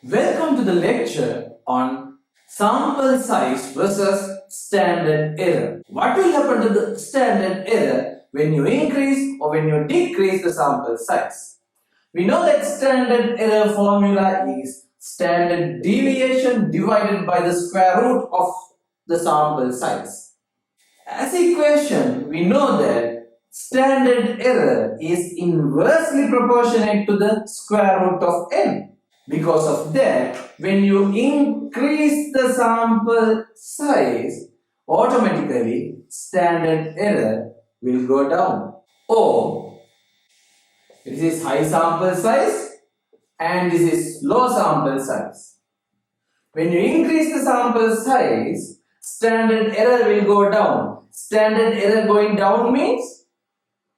Welcome to the lecture on sample size versus standard error. What will happen to the standard error when you increase or when you decrease the sample size? We know that standard error formula is standard deviation divided by the square root of the sample size. As equation, we know that standard error is inversely proportionate to the square root of n. Because of that, when you increase the sample size, automatically standard error will go down. Or this is high sample size and this is low sample size. When you increase the sample size, standard error will go down. Standard error going down means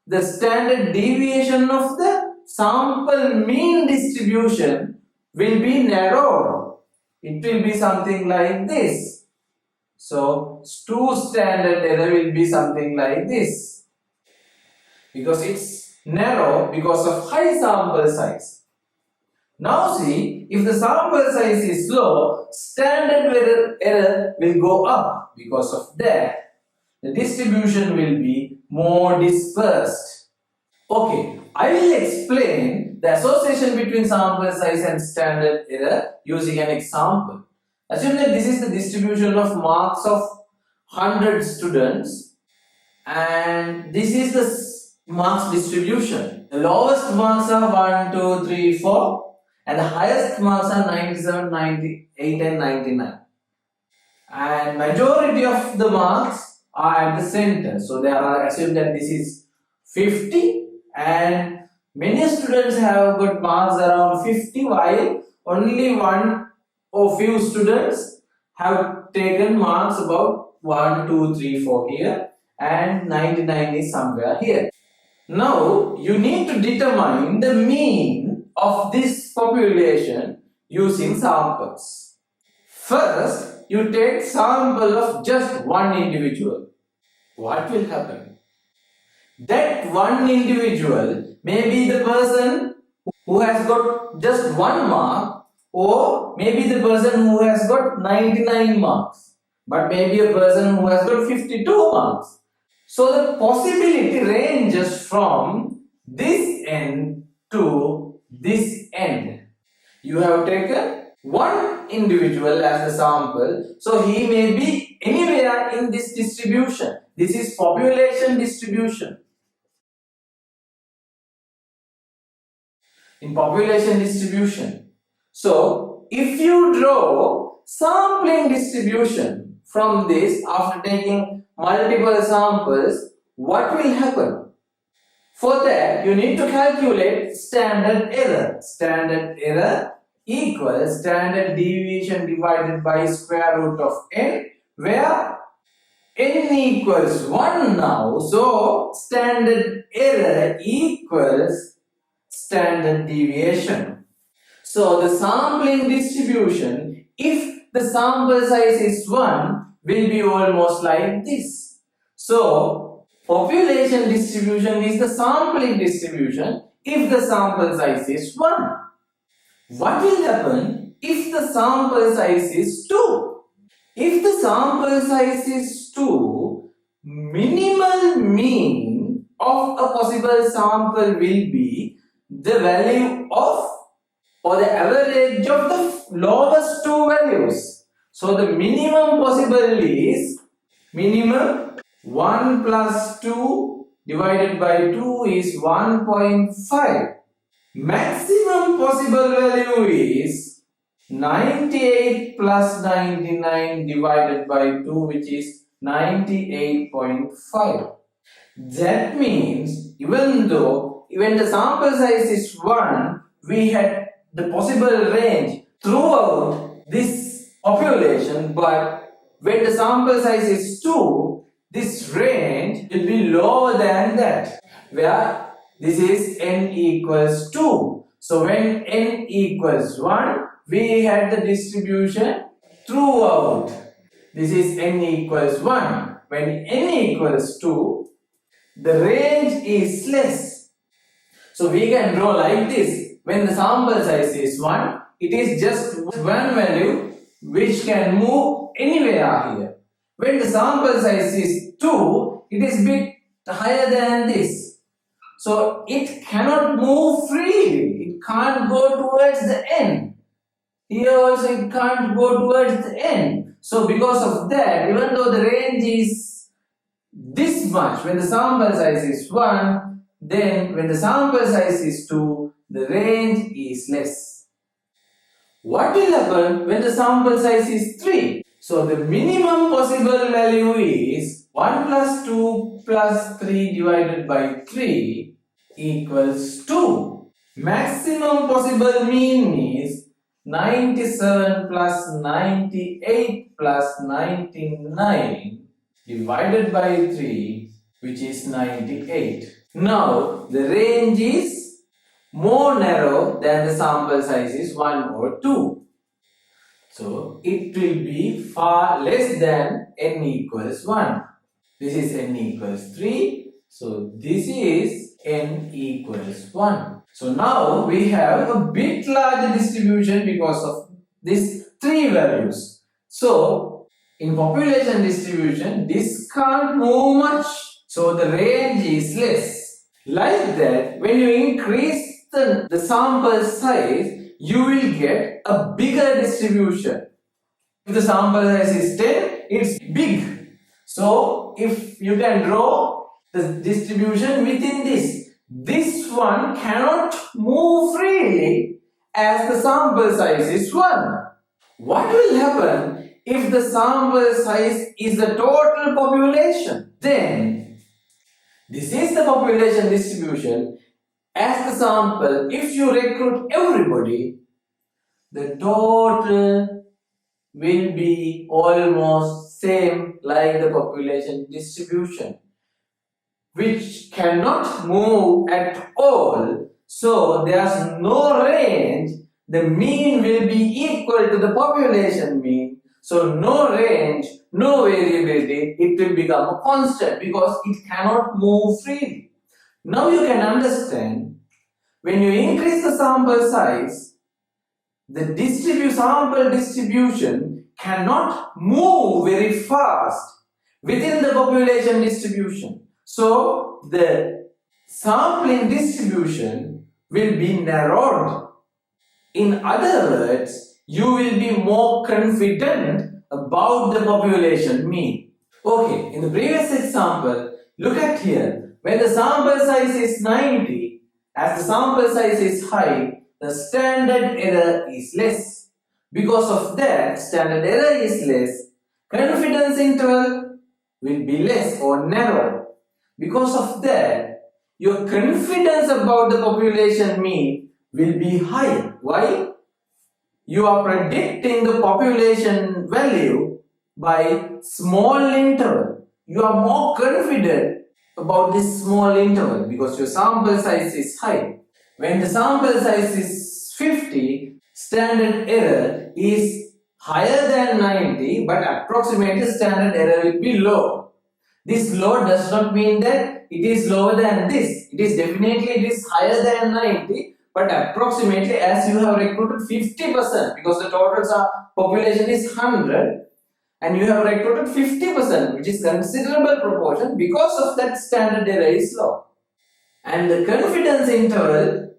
the standard deviation of the sample mean distribution will be narrowed. It will be something like this. So, true standard error will be something like this. Because it's narrow because of high sample size. Now see, if the sample size is low, standard error will go up. Because of that, the distribution will be more dispersed. Okay, I will explain the association between sample size and standard error using an example. Assume that this is the distribution of marks of 100 students and this is the marks distribution. The lowest marks are 1, 2, 3, 4 and the highest marks are 97, 98 and 99. And majority of the marks are at the center. So they are assumed that this is 50 and many students have got marks around 50 while only one or few students have taken marks about 1, 2, 3, 4 here and 99 is somewhere here. Now you need to determine the mean of this population using samples. First, you take sample of just one individual. What will happen? That one individual may be the person who has got just 1 mark or maybe the person who has got 99 marks but maybe a person who has got 52 marks. So the possibility ranges from this end to this end. You have taken one individual as a sample, so he may be anywhere in this distribution. This is population distribution. In population distribution. So, if you draw sampling distribution from this after taking multiple samples, what will happen? For that, you need to calculate standard error. Standard error equals standard deviation divided by square root of n, where n equals 1 now. So, standard error equals standard deviation. So the sampling distribution, if the sample size is 1, will be almost like this. So population distribution is the sampling distribution if the sample size is 1. What will happen if the sample size is 2? If the sample size is 2, minimal mean of a possible sample will be the value of or the average of the lowest two values. So the minimum possible is minimum 1 plus 2 divided by 2 is 1.5. Maximum possible value is 98 plus 99 divided by 2, which is 98.5. That means even the sample size is 1, we had the possible range throughout this population, but when the sample size is 2, this range will be lower than that, where this is n equals 2. So when n equals 1, we had the distribution throughout. This is n equals 1. When n equals 2, the range is less. So we can draw like this. When the sample size is 1, it is just one value which can move anywhere here. When the sample size is 2, it is bit higher than this. So it cannot move freely. It can't go towards the end. Here also it can't go towards the end. So because of that, even though the range is this much, when the sample size is 1, then when the sample size is 2, the range is less. What will happen when the sample size is 3? So the minimum possible value is 1 plus 2 plus 3 divided by 3 equals 2. Maximum possible mean is 97 plus 98 plus 99 divided by 3, which is 98. Now the range is more narrow than the sample size is 1 or 2. So it will be far less than n equals 1. This is n equals 3. So this is n equals 1. So now we have a bit larger distribution because of these 3 values. So in population distribution, this can't move much. So the range is less. Like that, when you increase the sample size, you will get a bigger distribution. If the sample size is 10, it's big. So if you can draw the distribution within this one cannot move freely as the sample size is 1. What will happen if the sample size is the total population? Then this is the population distribution. As the sample, if you recruit everybody, the total will be almost same like the population distribution, which cannot move at all. So there's no range. The mean will be equal to the population mean. So no range, no variability. It will become a constant because it cannot move freely. Now you can understand, when you increase the sample size, the sample distribution cannot move very fast within the population distribution. So the sampling distribution will be narrowed. In other words, you will be more confident about the population mean. Okay, in the previous example, look at here. When the sample size is 90, as the sample size is high, the standard error is less. Because of that, standard error is less. Confidence interval will be less or narrow. Because of that, your confidence about the population mean will be high. Why? You are predicting the population value by small interval. You are more confident about this small interval because your sample size is high. When the sample size is 50, standard error is higher than 90, but approximately standard error will be low. This low does not mean that it is lower than this. It is definitely higher than 90, but approximately as you have recruited 50%, because the total population is 100, and you have recruited 50%, which is considerable proportion. Because of that, standard error is low. And the confidence interval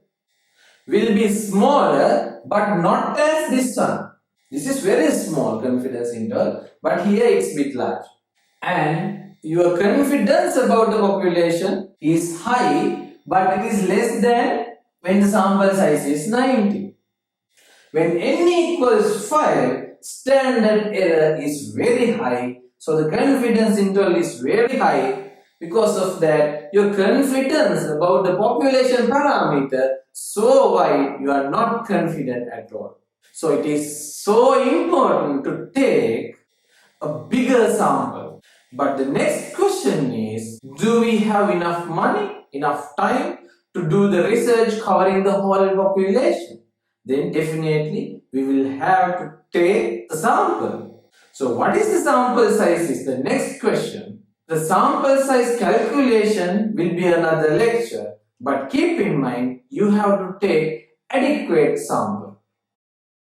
will be smaller, but not as this one. This is very small confidence interval, but here it's bit large. And your confidence about the population is high, but it is less than when the sample size is 90. When n equals 5, standard error is very high, so the confidence interval is very high. Because of that, your confidence about the population parameter so wide, you are not confident at all. So it is so important to take a bigger sample. But the next question is, do we have enough money, enough time to do the research covering the whole population? Then definitely we will have to take the sample. So what is the sample size is the next question. The sample size calculation will be another lecture, but keep in mind you have to take adequate sample.